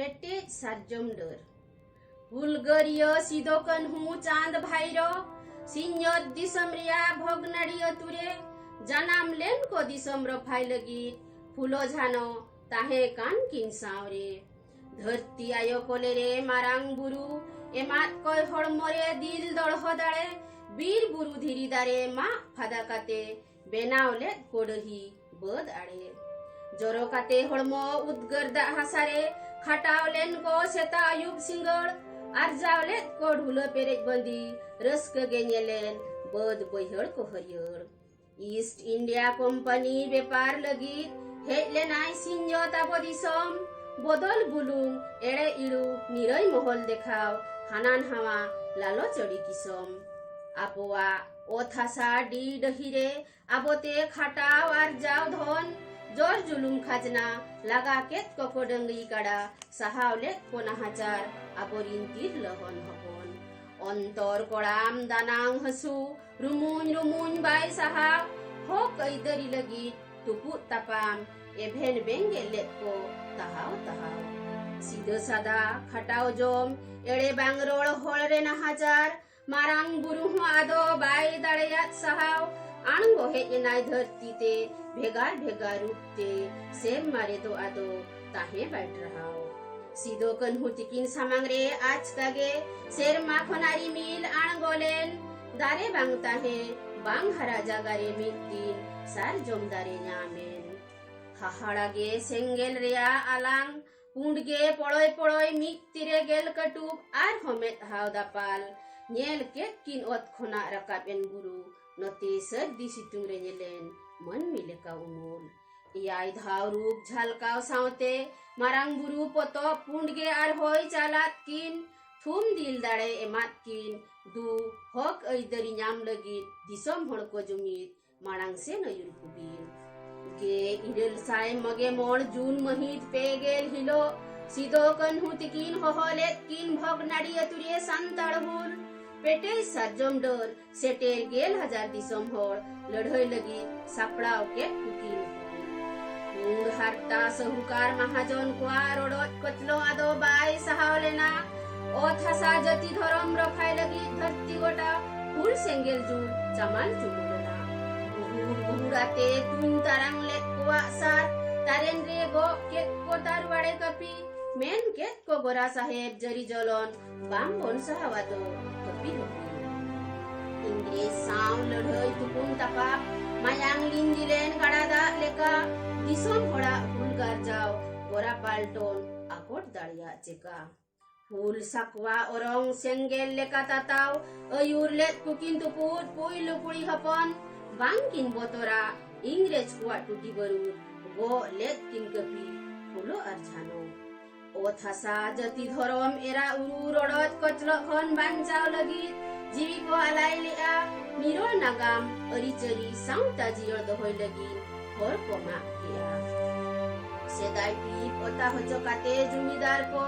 पेटे सार्जम डर हुलगरियो सिदो कन्हु चांद भाइरो सिन्यत दिसम रिया भोगनड़ियो तुरे जनाम लेन को दिसम रो फाइ लगी फुलो झानो ताहे कान किन सावरे धरती आयो कोले रे मारांग बुरु एमात कोय हड़मरे दिल दड़ह दाड़े बीर बुरु धीरी दारे मा फादा काते बेनावले कोडही बद आड़े जरो काते हड़मो उद्गरदा हासारे खाटावलेन को सेता आयुब सिंगड़ आरजावले को ढुलो पेरेज बंदी रस्क गेनेलेन बद बैहड़ को हरियर ईस्ट इंडिया कंपनी व्यापार लगी हेलेनाय सिंजत आबो दिसम बदल बुलुंग एड़े इड़ू निरय महल देखाव हानान हावा लालो चढ़ी किसम आबोआ ओथासा डी डहिरे आबोते खाटाव आरजाव धन जोर जुलुम खाजना लगा केत को डंगी काड़ा सहावले को नाहाचार आबोरिन तीर लहन हपन अंतर कोड़ाम दानांग हसु रुमुन रुमुन बाय साहाव हो कैदरी लगी टुपु तपाम एभेन बेंगे लेत को तहाव तहाव सीधो सादा खटाव जोम एड़े बांगरोड़ होल रे नाहाचार मारांग बुरु हो आदो बाय दाड़ेयात सहाव आणगो हेनाय धरती ते भेगार भेगार रूपते सेम मारे दो आदो ताहे बैठ रहाव सीधो कन्हु तिकिन सामांग रे आज कागे शेर माखनारी मिल आणगोलेन दारे बांग ताहे बांग हरा जागारे मित्तीन सार जोमदारे न्यामेन हाहाड़ागे सेंगेल रेया आलांग पुंडगे पड़ोय पड़ोय मित्तीरे गेल कटुब आर हमेत हाव दापाल नेल के किन ओत खोना रकाबेन बुरु नते सर्दी सितुंग रे नेलेन मन मिले का उमूल याय धाव रूप झलकाव सावते मारांग बुरु पतो पुंडगे आर होय चालात किन थुम दिल दाड़े एमात किन दु हक ऐदरी नाम लगी दिसम हड़ को जुमीद मारांग से नयुर कुबीन गे इडल साय मगे मोड़ जून महित पे गेल हिलो सीधो कन्हु तिकिन होहलेत किन भगनाड़ी अतुरे संताड़हुल पेटे सार्जम डर सेटेर गेल हजार दिसम हड़ लड़ाई लगी सापड़ाव के कुकिन मुंग हारता सहुकार महाजन को रोडोट कचलो आदो बाय सहावलेना ओथासा जति धरम रखाय लगी धरती गोटा फूल सेंगेल जुल चमाल चुमुलना बुहुर बुहुराते तुन तारंग लेत को सार तारेन रे गो के को तारवाड़े कपी मेन के को गोरा साहेब जरी जलन बाम बोन सहावादो कपी होती इंग्रेज साव लड़ाई तुकुन तपाप मायांग लिंजिलेन गड़ादा लेका दिसम होड़ा हुलगार जाओ गोरा पाल्टोन आकोट दाड़िया चेका फूल सकवा ओरंग सेंगेल लेका ताताव अयुर लेत कुकिन तुपुट पुइलु पुड़ी हपन बांकिन बोतोरा इंग्रेज कुआ टूटी बरू गो लेत किन कपी फूलो अर्झानो ओथासा जति धरम एरा उरु रोडत कचलो खन बांचाव लगी जीवी को आलाई लिया निरोल नागाम अरिचरी साउता जियर दहोय लगी हर को माप किया सेदाय पीप ओता हचकाते जुमीदार को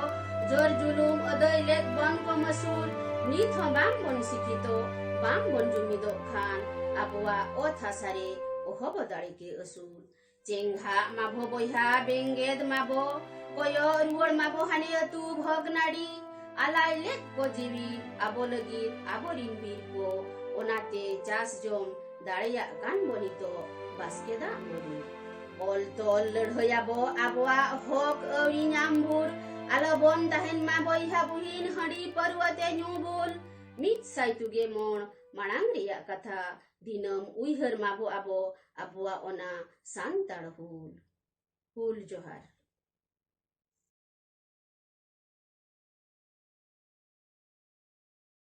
जोर जुलुम अदय लेत बन को मसूल निथ बाम बन सिखितो बाम बन जुमीदो खान आबुआ ओथासा रे ओह बदाड़ी के असूल चेंघा माभो बोहा बेंगेद माबो कोयो रुवड़ माबो हाने तू भगनाड़ी आलाई लेत को जीवी आबो लगी आबो रिंबीर को ओनाते चास जोम दाड़िया कान बनितो बास्केदा मरी ओल तोल लड़हयाबो आबोआ हक अवरी नामबुर आलो बन ताहेन मा बोहा बुहिन हड़ी पर्वते न्यूबुल मित साइतुगे मोण माणांग रिया कथा दिनम उइहर माबो आबो आबुआ ओना सांताड़ हुल जोहार।